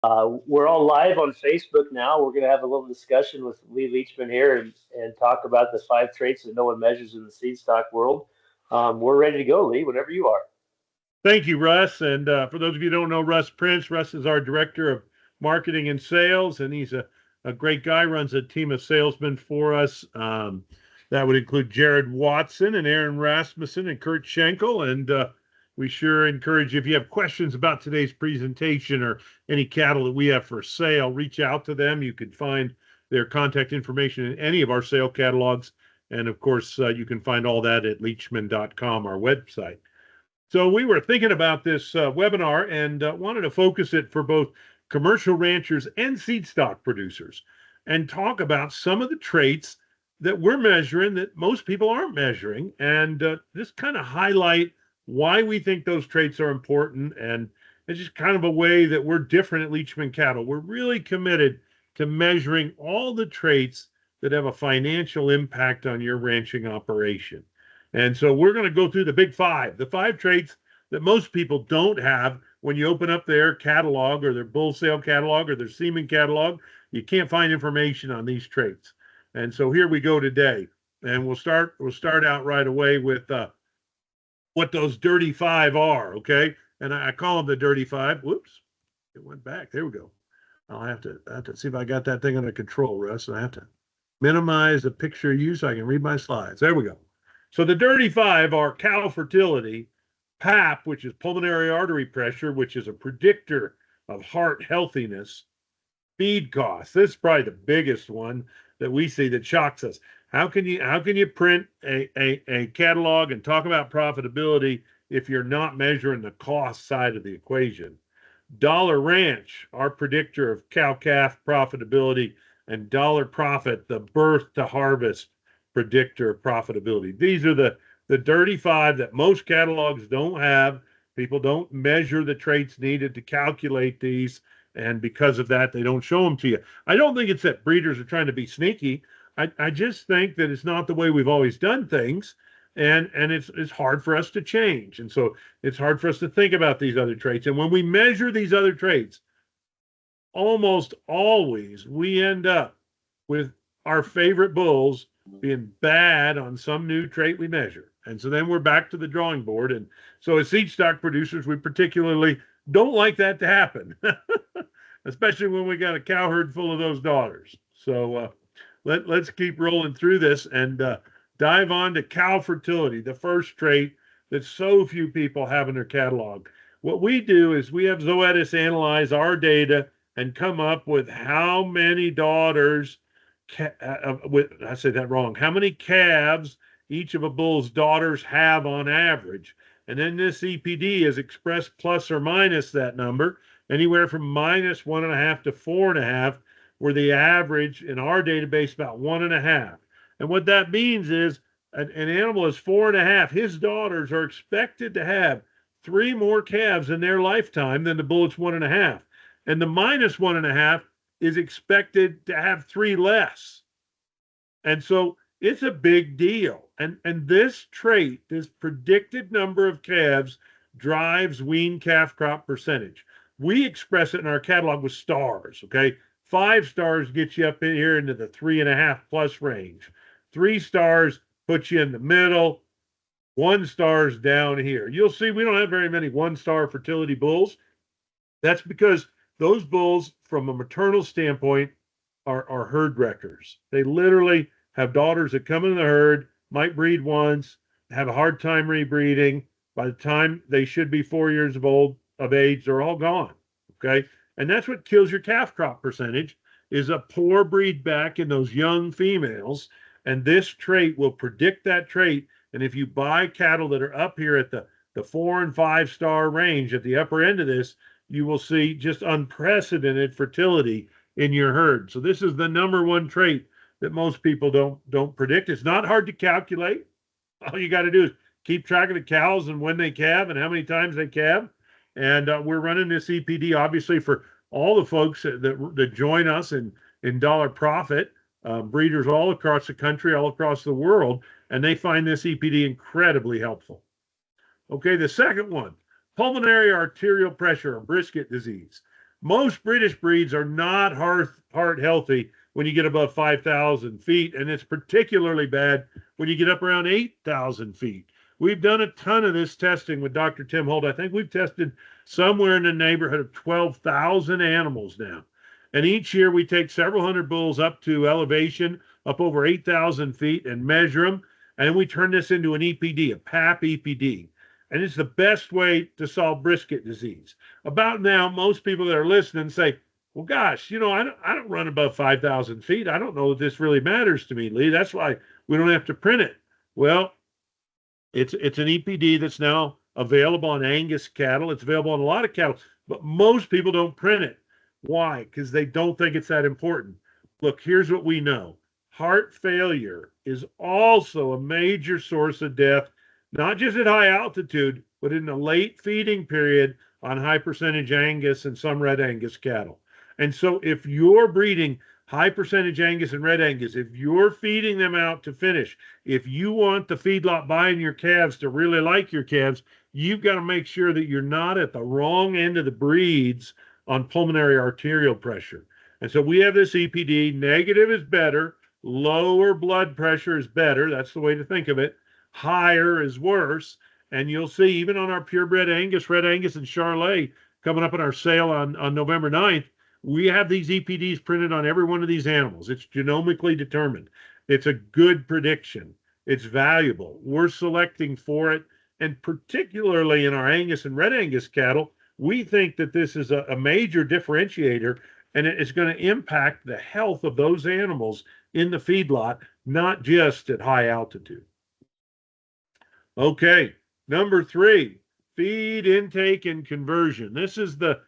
We're all live on Facebook now. We're going to have a little discussion with Lee Leachman here and talk about the 5 traits that no one measures in the seed stock world. We're ready to go, Lee, whenever you are. Thank you, Russ. And for those of you who don't know Russ Prince, Russ is our director of marketing and sales, and he's a great guy, runs a team of salesmen for us. That would include Jared Watson and Aaron Rasmussen and Kurt Schenkel. And we sure encourage you, if you have questions about today's presentation or any cattle that we have for sale, reach out to them. You can find their contact information in any of our sale catalogs. And of course, you can find all that at leachman.com, our website. So we were thinking about this webinar and wanted to focus it for both commercial ranchers and seed stock producers and talk about some of the traits that we're measuring that most people aren't measuring, and just kind of highlight why we think those traits are important. And it's just kind of a way that we're different at Leachman Cattle. We're really committed to measuring all the traits that have a financial impact on your ranching operation. And so we're going to go through the 5 traits that most people don't have. When you open up their catalog or their bull sale catalog or their semen catalog, you can't find information on these traits. And so here we go today. And we'll start out right away with what those dirty 5 are, okay? And I call them the dirty 5. Whoops, it went back. There we go. I have to see if I got that thing under control, Russ. I have to minimize the picture you so I can read my slides. There we go. So the dirty 5 are cow fertility, PAP, which is pulmonary artery pressure, which is a predictor of heart healthiness, feed costs. This is probably the biggest one that we see that shocks us. How can you print a catalog and talk about profitability if you're not measuring the cost side of the equation? Dollar ranch, our predictor of cow calf profitability, and dollar profit, the birth to harvest predictor of profitability. These are the dirty 5 that most catalogs don't have. People don't measure the traits needed to calculate these, and because of that, they don't show them to you. I don't think it's that breeders are trying to be sneaky. I just think that it's not the way we've always done things, and it's hard for us to change. And so it's hard for us to think about these other traits. And when we measure these other traits, almost always we end up with our favorite bulls being bad on some new trait we measure. And so then we're back to the drawing board. And so as seed stock producers, we particularly don't like that to happen, especially when we got a cow herd full of those daughters. So let's keep rolling through this and dive on to cow fertility, the first trait that so few people have in their catalog. What we do is we have Zoetis analyze our data and come up with how many daughters, I said that wrong, how many calves each of a bull's daughters have on average. And then this EPD is expressed plus or minus that number, anywhere from -1.5 to 4.5, where the average in our database about 1.5. And what that means is an animal is 4.5. His daughters are expected to have 3 more calves in their lifetime than the bull that's 1.5. And the -1.5 is expected to have 3 less. And so it's a big deal. And this trait, this predicted number of calves, drives wean calf crop percentage. We express it in our catalog with stars, okay? 5 stars gets you up in here into the 3.5 plus range. 3 stars puts you in the middle. 1 star's down here. You'll see we don't have very many 1-star fertility bulls. That's because those bulls, from a maternal standpoint, are herd wreckers. They literally have daughters that come in the herd, might breed once, have a hard time rebreeding. By the time they should be 4 years of age, they're all gone. Okay. And that's what kills your calf crop percentage, is a poor breed back in those young females. And this trait will predict that trait. And if you buy cattle that are up here at the 4 and 5 star range at the upper end of this, you will see just unprecedented fertility in your herd. So this is the number one trait that most people don't predict. It's not hard to calculate. All you got to do is keep track of the cows and when they calve and how many times they calve. And we're running this EPD obviously for all the folks that join us in dollar profit, breeders all across the country, all across the world, and they find this EPD incredibly helpful. Okay, the second one, pulmonary arterial pressure or brisket disease. Most British breeds are not heart healthy when you get above 5,000 feet, and it's particularly bad when you get up around 8,000 feet. We've done a ton of this testing with Dr. Tim Holt. I think we've tested somewhere in the neighborhood of 12,000 animals now. And each year we take several hundred bulls up to elevation, up over 8,000 feet, and measure them. And we turn this into an EPD, a PAP EPD. And it's the best way to solve brisket disease. About now, most people that are listening say, well, gosh, I don't run above 5,000 feet. I don't know if this really matters to me, Lee. That's why we don't have to print it. Well, it's an EPD that's now available on Angus cattle. It's available on a lot of cattle, but most people don't print it. Why? Because they don't think it's that important. Look, here's what we know. Heart failure is also a major source of death, not just at high altitude, but in the late feeding period on high percentage Angus and some red Angus cattle. And so if you're breeding high percentage Angus and red Angus, if you're feeding them out to finish, if you want the feedlot buying your calves to really like your calves, you've got to make sure that you're not at the wrong end of the breeds on pulmonary arterial pressure. And so we have this EPD. Negative is better. Lower blood pressure is better. That's the way to think of it. Higher is worse. And you'll see even on our purebred Angus, red Angus, and Charolais coming up in our sale on November 9th, we have these EPDs printed on every one of these animals. It's genomically determined. It's a good prediction. It's valuable. We're selecting for it. And particularly in our Angus and red Angus cattle, we think that this is a major differentiator, and it is going to impact the health of those animals in the feedlot, not just at high altitude. Okay, number 3, feed intake and conversion. This is the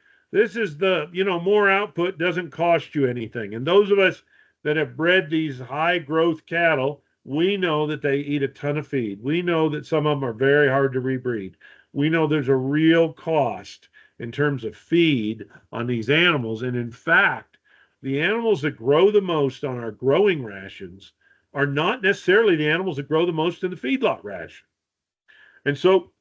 more output doesn't cost you anything. And those of us that have bred these high growth cattle, we know that they eat a ton of feed. We know that some of them are very hard to rebreed. We know there's a real cost in terms of feed on these animals. And in fact, the animals that grow the most on our growing rations are not necessarily the animals that grow the most in the feedlot ration. And so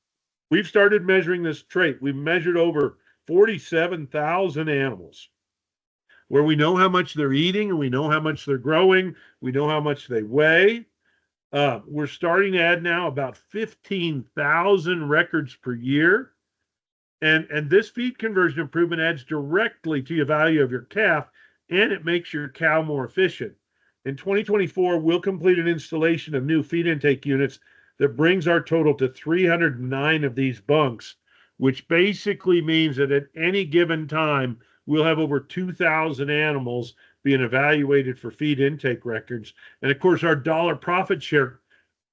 we've started measuring this trait. We've measured over 47,000 animals where we know how much they're eating and we know how much they're growing. We know how much they weigh. We're starting to add now about 15,000 records per year. And this feed conversion improvement adds directly to the value of your calf, and it makes your cow more efficient. In 2024, we'll complete an installation of new feed intake units that brings our total to 309 of these bunks, which basically means that at any given time, we'll have over 2,000 animals being evaluated for feed intake records. And of course, our dollar profit share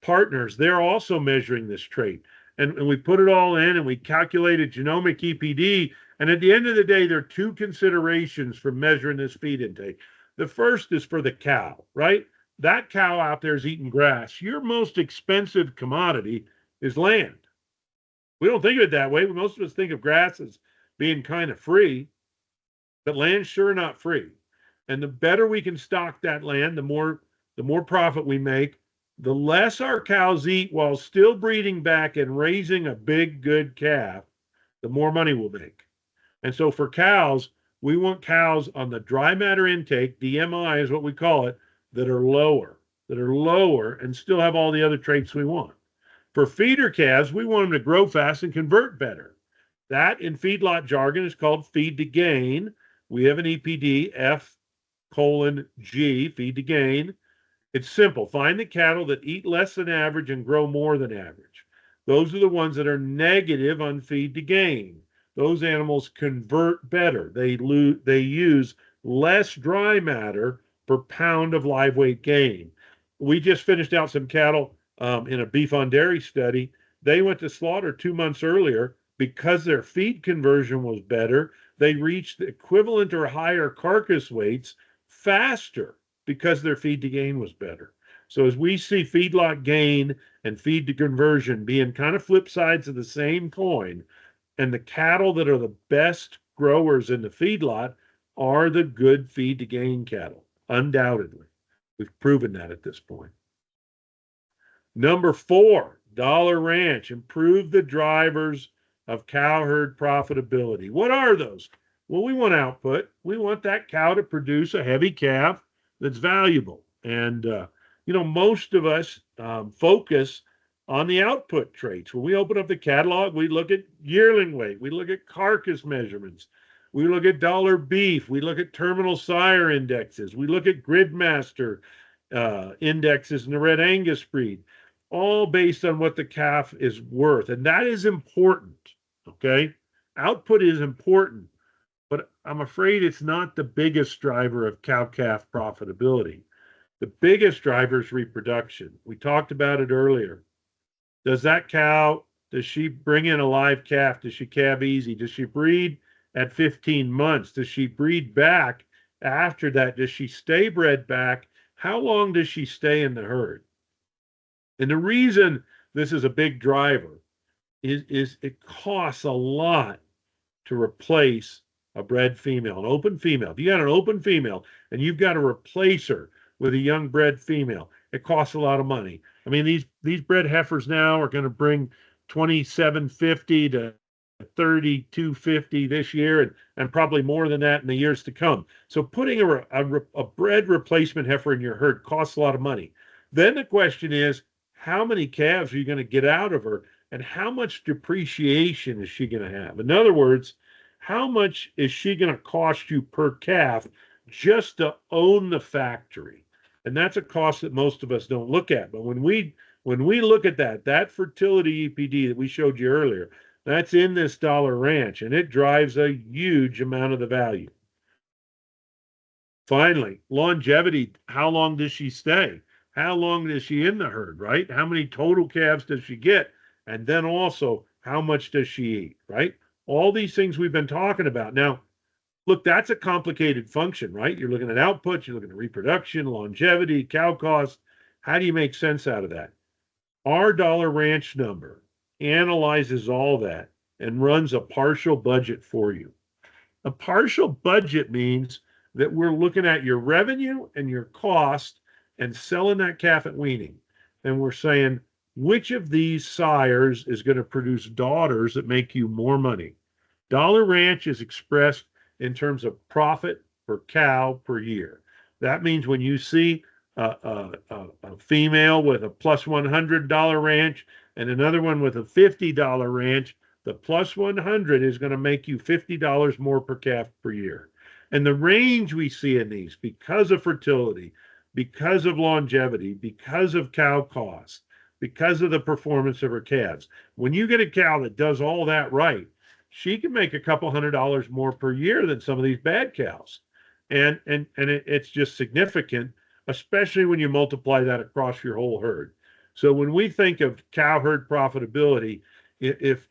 partners, they're also measuring this trait. And we put it all in and we calculate a genomic EPD. And at the end of the day, there are 2 considerations for measuring this feed intake. The first is for the cow, right? That cow out there is eating grass. Your most expensive commodity is land. We don't think of it that way. Most of us think of grass as being kind of free, but land's sure not free. And the better we can stock that land, the more profit we make, the less our cows eat while still breeding back and raising a big, good calf, the more money we'll make. And so for cows, we want cows on the dry matter intake, DMI is what we call it, that are lower and still have all the other traits we want. For feeder calves, we want them to grow fast and convert better. That in feedlot jargon is called feed to gain. We have an EPD F:(G, feed to gain. It's simple. Find the cattle that eat less than average and grow more than average. Those are the ones that are negative on feed to gain. Those animals convert better. They use less dry matter per pound of live weight gain. We just finished out some cattle in a beef on dairy study. They went to slaughter 2 months earlier because their feed conversion was better. They reached the equivalent or higher carcass weights faster because their feed to gain was better. So as we see feedlot gain and feed to conversion being kind of flip sides of the same coin, and the cattle that are the best growers in the feedlot are the good feed to gain cattle, undoubtedly. We've proven that at this point. Number 4, Dollar Ranch, improve the drivers of cow herd profitability. What are those? Well, we want output. We want that cow to produce a heavy calf that's valuable. And, most of us focus on the output traits. When we open up the catalog, we look at yearling weight, we look at carcass measurements, we look at dollar beef, we look at terminal sire indexes, we look at gridmaster indexes in the red Angus breed, all based on what the calf is worth. And that is important. Okay. Output is important, but I'm afraid it's not the biggest driver of cow calf profitability. The biggest driver is reproduction. We talked about it earlier. Does she bring in a live calf? Does she calve easy? Does she breed at 15 months? Does she breed back after that? Does she stay bred back? How long does she stay in the herd? And the reason this is a big driver is it costs a lot to replace a bred female, an open female. If you got an open female and you've got to replace her with a young bred female, it costs a lot of money. I mean, these bred heifers now are going to bring 2750 to 3250 this year, and probably more than that in the years to come. So putting a bred replacement heifer in your herd costs a lot of money. Then the question is, how many calves are you going to get out of her, and how much depreciation is she going to have? In other words, how much is she going to cost you per calf just to own the factory? And that's a cost that most of us don't look at. But when we look at that fertility EPD that we showed you earlier, that's in this dollar ranch, and it drives a huge amount of the value. Finally, longevity. How long does she stay? How long is she in the herd, right? How many total calves does she get? And then also, how much does she eat, right? All these things we've been talking about. Now, look, that's a complicated function, right? You're looking at output, you're looking at reproduction, longevity, cow cost. How do you make sense out of that? Our dollar ranch number analyzes all that and runs a partial budget for you. A partial budget means that we're looking at your revenue and your cost and selling that calf at weaning. And we're saying, which of these sires is going to produce daughters that make you more money? Dollar ranch is expressed in terms of profit per cow per year. That means when you see a female with a plus $100 ranch and another one with a $50 ranch, the plus 100 is going to make you $50 more per calf per year. And the range we see in these, because of fertility, because of longevity, because of cow cost, because of the performance of her calves, when you get a cow that does all that right, she can make a couple $100 more per year than some of these bad cows. And it's just significant, especially when you multiply that across your whole herd. So when we think of cow herd profitability, if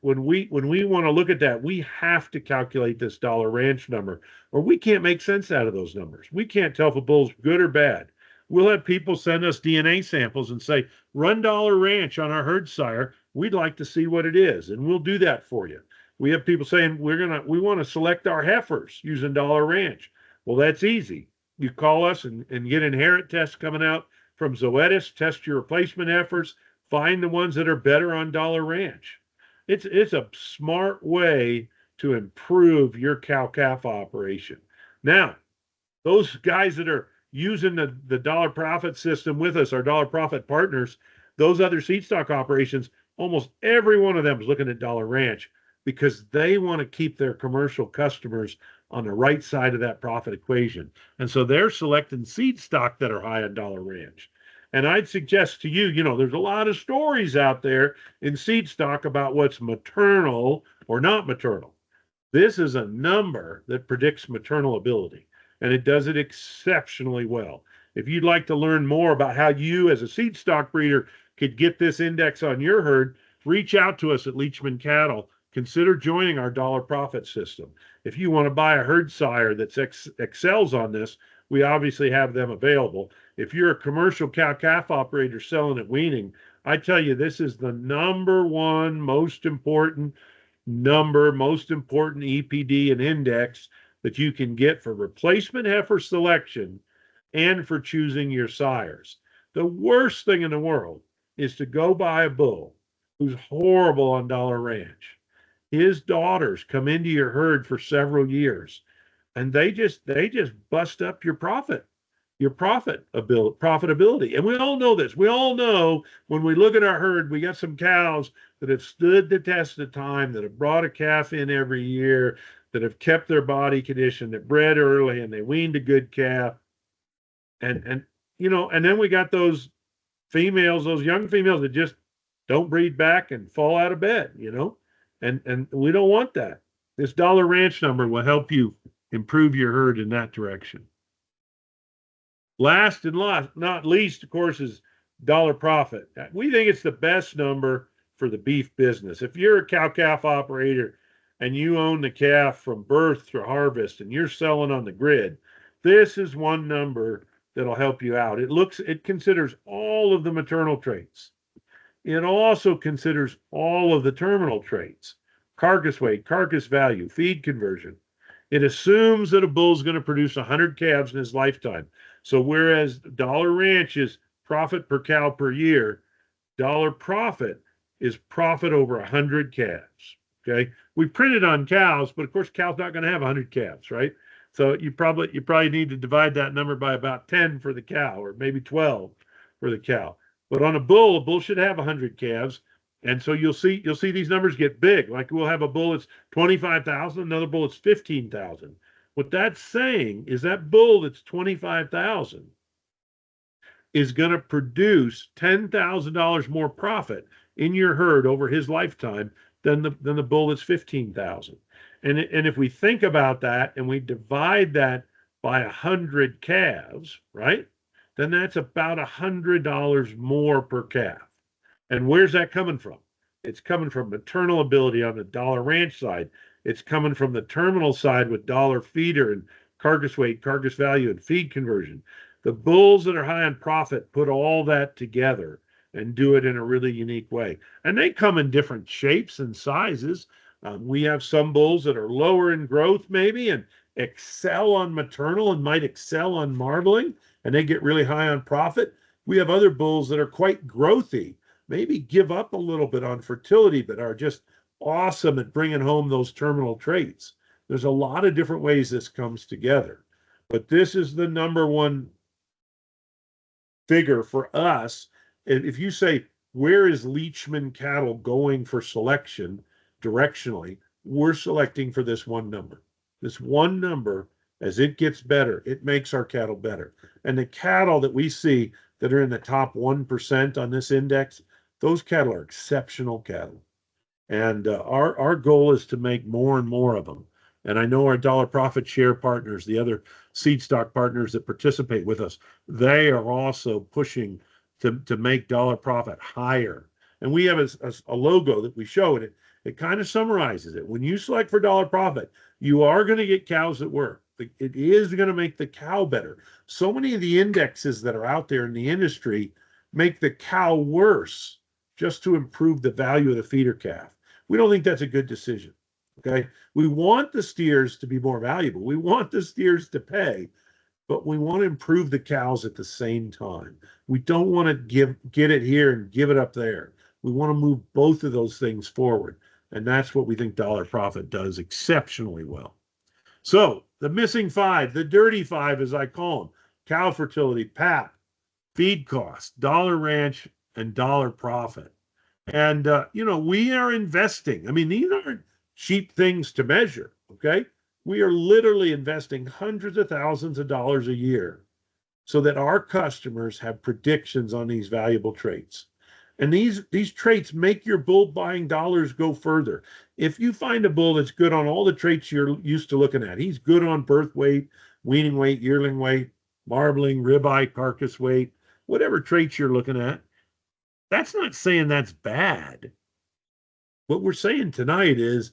when we want to look at that, we have to calculate this dollar ranch number, or we can't make sense out of those numbers. We can't tell if a bull's good or bad. We'll have people send us DNA samples and say, run dollar ranch on our herd sire. We'd like to see what it is, and we'll do that for you. We have people saying we want to select our heifers using dollar ranch. Well, that's easy. You call us and get inherit tests coming out from Zoetis, test your replacement heifers, find the ones that are better on dollar ranch. It's a smart way to improve your cow calf operation. Now, those guys that are using the dollar profit system with us, our dollar profit partners, those other seed stock operations, almost every one of them is looking at dollar ranch because they want to keep their commercial customers on the right side of that profit equation. And so they're selecting seed stock that are high on dollar ranch. And I'd suggest to you, there's a lot of stories out there in seed stock about what's maternal or not maternal. This is a number that predicts maternal ability, and it does it exceptionally well. If you'd like to learn more about how you, as a seed stock breeder, could get this index on your herd, reach out to us at Leachman Cattle. Consider joining our dollar profit system. If you want to buy a herd sire that excels on this, we obviously have them available. If you're a commercial cow-calf operator selling at weaning, I tell you, this is the number one most important EPD and index that you can get for replacement heifer selection and for choosing your sires. The worst thing in the world is to go buy a bull who's horrible on dollar ranch. his daughters come into your herd for several years, and they just bust up your profitability. And we all know this. We all know when we look at our herd, we got some cows that have stood the test of time, that have brought a calf in every year, that have kept their body condition, that bred early and they weaned a good calf. And then we got those females, those young females that just don't breed back and fall out of bed. And we don't want that. This dollar ranch number will help you improve your herd in that direction. Last and not least, of course, is dollar profit. We think it's the best number for the beef business. If you're a cow calf operator and you own the calf from birth to harvest and you're selling on the grid, this is one number that'll help you out. It considers all of the maternal traits. It also considers all of the terminal traits: carcass weight, carcass value, feed conversion. It assumes that a bull's going to produce 100 calves in his lifetime. So whereas dollar ranch is profit per cow per year, dollar profit is profit over 100 calves. Okay, we printed on cows, but of course, cow's not going to have 100 calves, right? So you probably need to divide that number by about 10 for the cow, or maybe 12 for the cow. But on a bull should have 100 calves, and so you'll see these numbers get big. Like we'll have a bull that's 25,000, another bull that's 15,000. What that's saying is that bull that's 25,000 is going to produce $10,000 more profit in your herd over his lifetime than the bull that's 15,000. And if we think about that and we divide that by 100 calves, right? Then that's about $100 more per calf. And where's that coming from? It's coming from maternal ability on the dollar ranch side. It's coming from the terminal side with dollar feeder and carcass weight, carcass value, and feed conversion. The bulls that are high on profit put all that together and do it in a really unique way. And they come in different shapes and sizes. We have some bulls that are lower in growth, maybe, and excel on maternal and might excel on marbling, and they get really high on profit. We have other bulls that are quite growthy, maybe give up a little bit on fertility, but are just awesome at bringing home those terminal traits. There's a lot of different ways this comes together, but this is the number one figure for us. If you say, where is Leachman cattle going for selection directionally, we're selecting for this one number. This one number, as it gets better, it makes our cattle better. And the cattle that we see that are in the top 1% on this index, those cattle are exceptional cattle. And our goal is to make more and more of them. And I know our dollar profit share partners, the other Seedstock partners that participate with us, they are also pushing to make dollar profit higher. And we have a logo that we show, and it kind of summarizes it. When you select for dollar profit, you are going to get cows that work. It is going to make the cow better. So many of the indexes that are out there in the industry make the cow worse just to improve the value of the feeder calf. We don't think that's a good decision. Okay. We want the steers to be more valuable. We want the steers to pay, but we want to improve the cows at the same time. We don't want to get it here and give it up there. We want to move both of those things forward. And that's what we think dollar profit does exceptionally well. So the missing five, the dirty five, as I call them: cow fertility, PAP, feed cost, dollar ranch, and dollar profit. And, we are investing. I mean, these aren't cheap things to measure. Okay. We are literally investing hundreds of thousands of dollars a year so that our customers have predictions on these valuable traits. And these traits make your bull buying dollars go further. If you find a bull that's good on all the traits you're used to looking at, he's good on birth weight, weaning weight, yearling weight, marbling, ribeye, carcass weight, whatever traits you're looking at, that's not saying that's bad. What we're saying tonight is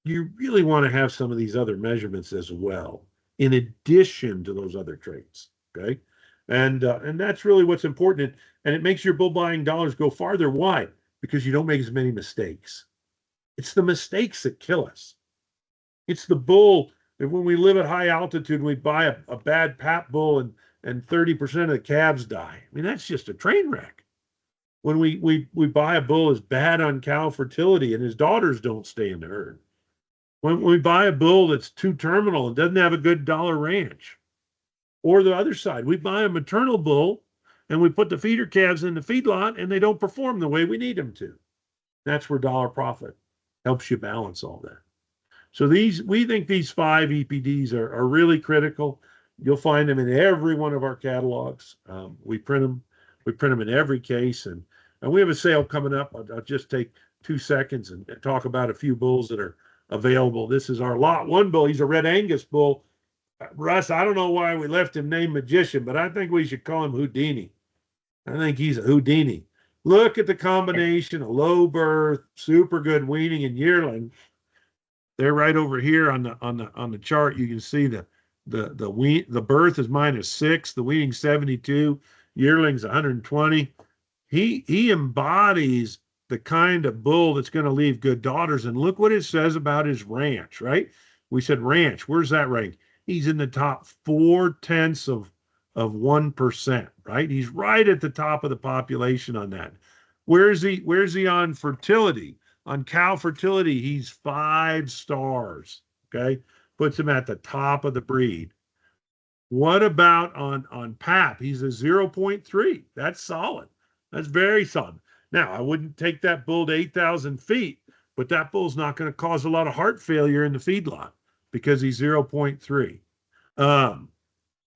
you really want to have some of these other measurements as well, in addition to those other traits. Okay. And that's really what's important. And it makes your bull buying dollars go farther. Why? Because you don't make as many mistakes. It's the mistakes that kill us. It's the bull. When we live at high altitude and we buy a bad pap bull and 30% of the calves die. I mean, that's just a train wreck. when we buy a bull that's bad on cow fertility and his daughters don't stay in the herd. When we buy a bull that's too terminal and doesn't have a good dollar ranch, or the other side, we buy a maternal bull and we put the feeder calves in the feedlot and they don't perform the way we need them to. That's where dollar profit helps you balance all that. So we think these 5 EPDs are really critical. You'll find them in every one of our catalogs. We print them in every case, and we have a sale coming up. I'll just take 2 seconds and talk about a few bulls that are available. This is our lot 1 bull. He's a red Angus bull. Russ, I don't know why we left him named Magician, but I think we should call him Houdini. I think he's a Houdini. Look at the combination of low birth, super good weaning, and yearling. They're right over here on the chart. You can see the birth is -6, the weaning 72, yearling's 120. He embodies the kind of bull that's going to leave good daughters. And look what it says about his ranch, right? We said ranch. Where's that rank? He's in the top 0.4 of 1%, right? He's right at the top of the population on that. Where's he on fertility? On cow fertility, he's 5 stars. Okay, puts him at the top of the breed. What about on pap? He's a 0.3. That's solid. That's very solid. Now, I wouldn't take that bull to 8,000 feet, but that bull's not going to cause a lot of heart failure in the feedlot because he's 0.3.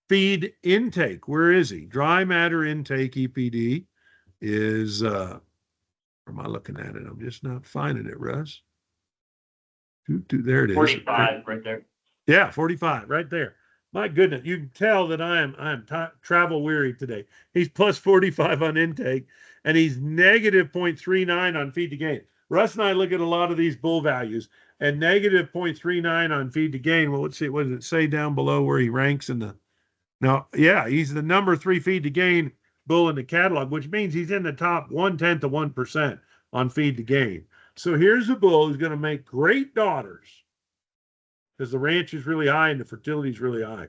Feed intake, where is he? Dry matter intake EPD is, where am I looking at it? I'm just not finding it, Russ. There it is. 45 right there. Yeah, 45 right there. My goodness, you can tell that I am travel weary today. He's plus 45 on intake, and he's negative 0.39 on feed to gain. Russ and I look at a lot of these bull values, and negative 0.39 on feed to gain. Well, let's see, what does it say down below where he ranks in the? Now, yeah, he's the number 3 feed to gain bull in the catalog, which means he's in the top 0.1 of 1% on feed to gain. So here's a bull who's going to make great daughters because the ranch is really high and the fertility is really high.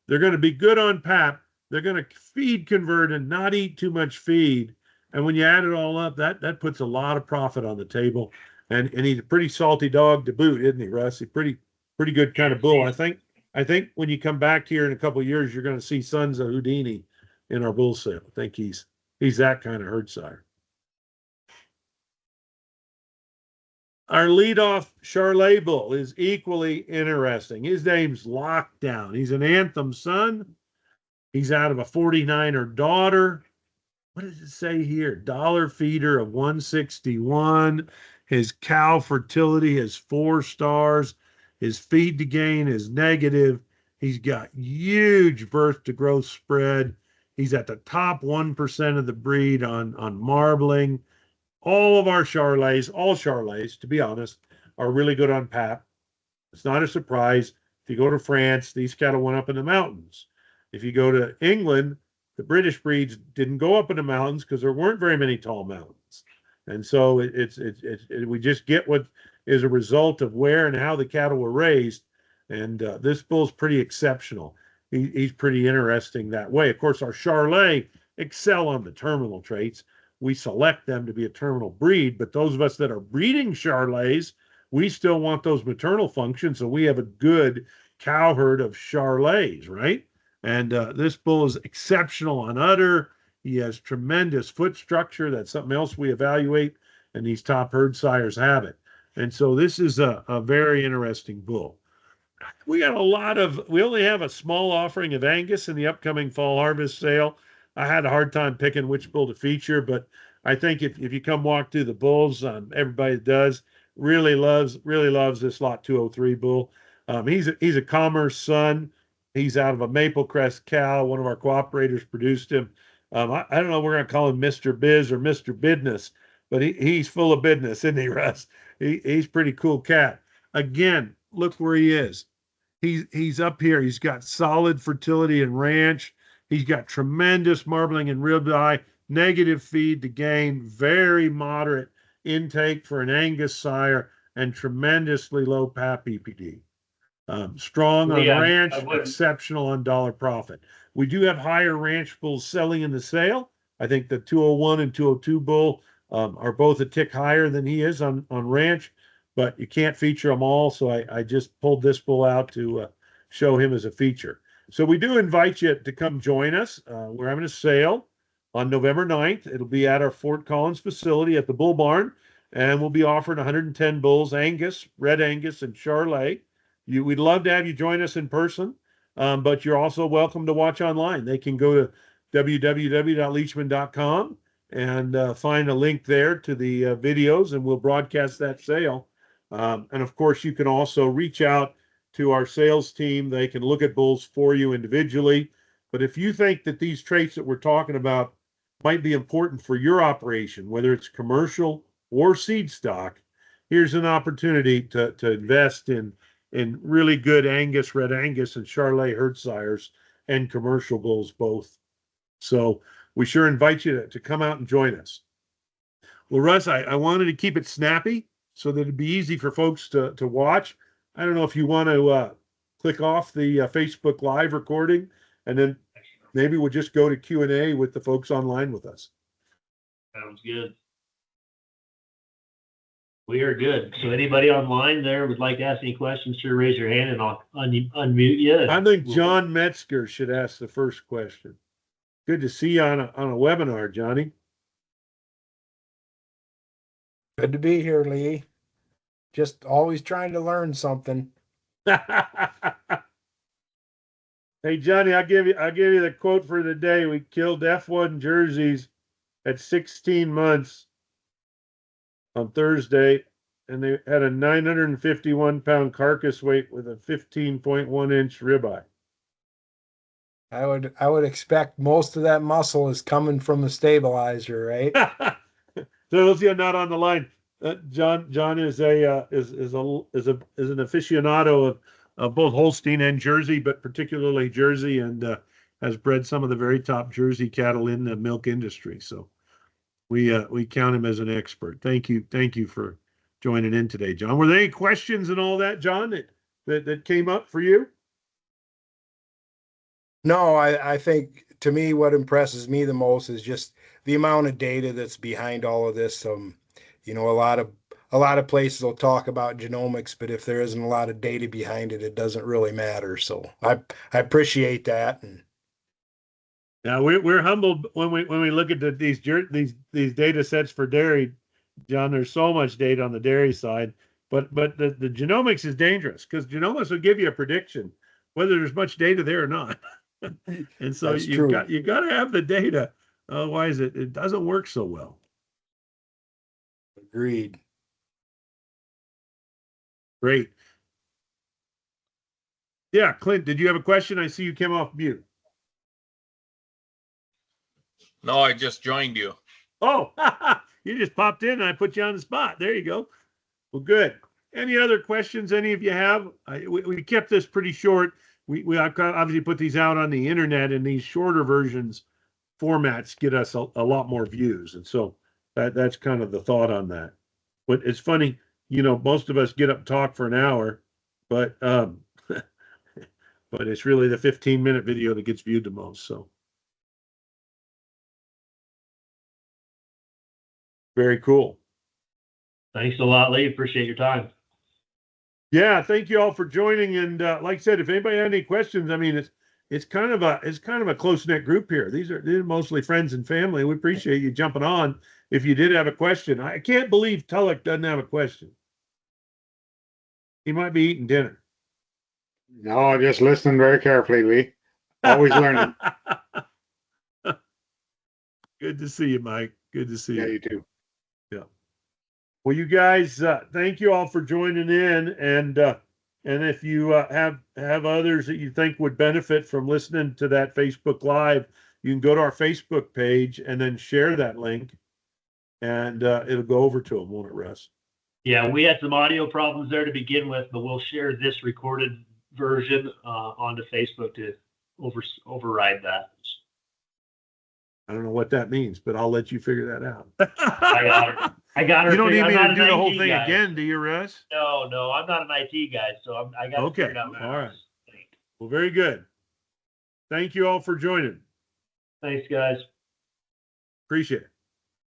They're going to be good on pap. They're going to feed convert and not eat too much feed. And when you add it all up, that puts a lot of profit on the table. And he's a pretty salty dog to boot, isn't he, Russ? He's pretty good kind of bull. I think when you come back here in a couple of years, you're going to see sons of Houdini in our bull sale. I think he's that kind of herd sire. Our leadoff Charlet bull is equally interesting. His name's Lockdown. He's an Anthem son. He's out of a 49er daughter. What does it say here? Dollar feeder of 161. His cow fertility is 4 stars. His feed to gain is negative. He's got huge birth to growth spread. He's at the top 1% of the breed on marbling. All of our Charlets, all Charlets, to be honest, are really good on pap. It's not a surprise. If you go to France, these cattle went up in the mountains. If you go to England, the British breeds didn't go up in the mountains because there weren't very many tall mountains. And so we just get what is a result of where and how the cattle were raised. And this bull's pretty exceptional. He's pretty interesting that way. Of course, our Charlet excel on the terminal traits. We select them to be a terminal breed, but those of us that are breeding Charlets, we still want those maternal functions. So we have a good cow herd of Charlets, right? And this bull is exceptional on udder. He has tremendous foot structure. That's something else we evaluate, and these top herd sires have it. And so this is a very interesting bull. We only have a small offering of Angus in the upcoming fall harvest sale. I had a hard time picking which bull to feature, but I think if you come walk through the bulls, everybody that does really loves this lot 203 bull. He's a Commerce son. He's out of a Maple Crest cow. One of our cooperators produced him. I don't know if we're going to call him Mr. Biz or Mr. Bidness, but he's full of business, isn't he, Russ? He's pretty cool cat. Again, look where he is. He's up here. He's got solid fertility and ranch. He's got tremendous marbling and ribeye, negative feed to gain, very moderate intake for an Angus sire, and tremendously low pap EPD. Strong on ranch, exceptional on dollar profit. We do have higher ranch bulls selling in the sale. I think the 201 and 202 bull are both a tick higher than he is on ranch, but you can't feature them all. So I just pulled this bull out to show him as a feature. So we do invite you to come join us. We're having a sale on November 9th. It'll be at our Fort Collins facility at the Bull Barn, and we'll be offering 110 bulls, Angus, Red Angus, and Charolais. We'd love to have you join us in person, but you're also welcome to watch online. They can go to www.leachman.com and find a link there to the videos, and we'll broadcast that sale. And of course, you can also reach out to our sales team. They can look at bulls for you individually. But if you think that these traits that we're talking about might be important for your operation, whether it's commercial or seed stock, here's an opportunity to invest in really good Angus, Red Angus, and Charolais herd sires and commercial bulls both. So we sure invite you to come out and join us. Well, Russ, I wanted to keep it snappy so that it'd be easy for folks to watch. I don't know if you want to click off the Facebook Live recording, and then maybe we'll just go to Q&A with the folks online with us. Sounds good. We are good. So anybody online there would like to ask any questions, sure raise your hand and I'll unmute you. I think John Metzger should ask the first question. Good to see you on a webinar, Johnny. Good to be here, Lee. Just always trying to learn something. Hey, Johnny, I'll give you the quote for the day. We killed F1 jerseys at 16 months on Thursday, and they had a 951-pound carcass weight with a 15.1-inch ribeye. I would expect most of that muscle is coming from the stabilizer, right? So those of you not on the line, John is an aficionado of both Holstein and Jersey, but particularly Jersey, and has bred some of the very top Jersey cattle in the milk industry. So we count him as an expert. Thank you for joining in today, John. Were there any questions and all that, John, that came up for you? No, I think to me what impresses me the most is just the amount of data that's behind all of this. You know, a lot of places will talk about genomics, but if there isn't a lot of data behind it, it doesn't really matter. So I appreciate that. And now we're humbled when we look at these data sets for dairy, John. There's so much data on the dairy side, but the genomics is dangerous because genomics will give you a prediction whether there's much data there or not. And so you got to have the data, otherwise it doesn't work so well. Agreed. Great. Yeah, Clint, did you have a question? I see you came off mute. No, I just joined you. Oh, you just popped in and I put you on the spot. There you go. Well, good. Any other questions any of you have? We kept this pretty short. We obviously put these out on the internet, and these shorter versions formats get us a lot more views. And so that's kind of the thought on that. But it's funny, you know, most of us get up and talk for an hour, but but it's really the 15-minute video that gets viewed the most. So very cool. Thanks a lot, Lee. Appreciate your time. Yeah, thank you all for joining. And like I said, if anybody had any questions, I mean, it's kind of a close-knit group here. These are mostly friends and family. We appreciate you jumping on. If you did have a question, I can't believe Tulloch doesn't have a question. He might be eating dinner. No, just listen very carefully, Lee. Always learning. Good to see you, Mike. Good to see you. Yeah, you too. Yeah. Well, you guys, thank you all for joining in, and if you have others that you think would benefit from listening to that Facebook Live, you can go to our Facebook page and then share that link, and it'll go over to them, won't it, Russ? Yeah, we had some audio problems there to begin with, but we'll share this recorded version onto Facebook to override that. I don't know what that means, but I'll let you figure that out. I got her. You don't need me to do the whole IT thing guy. again, do you, Russ? No, I'm not an IT guy, so I got to figure it out. All right. Well, very good. Thank you all for joining. Thanks, guys. Appreciate it.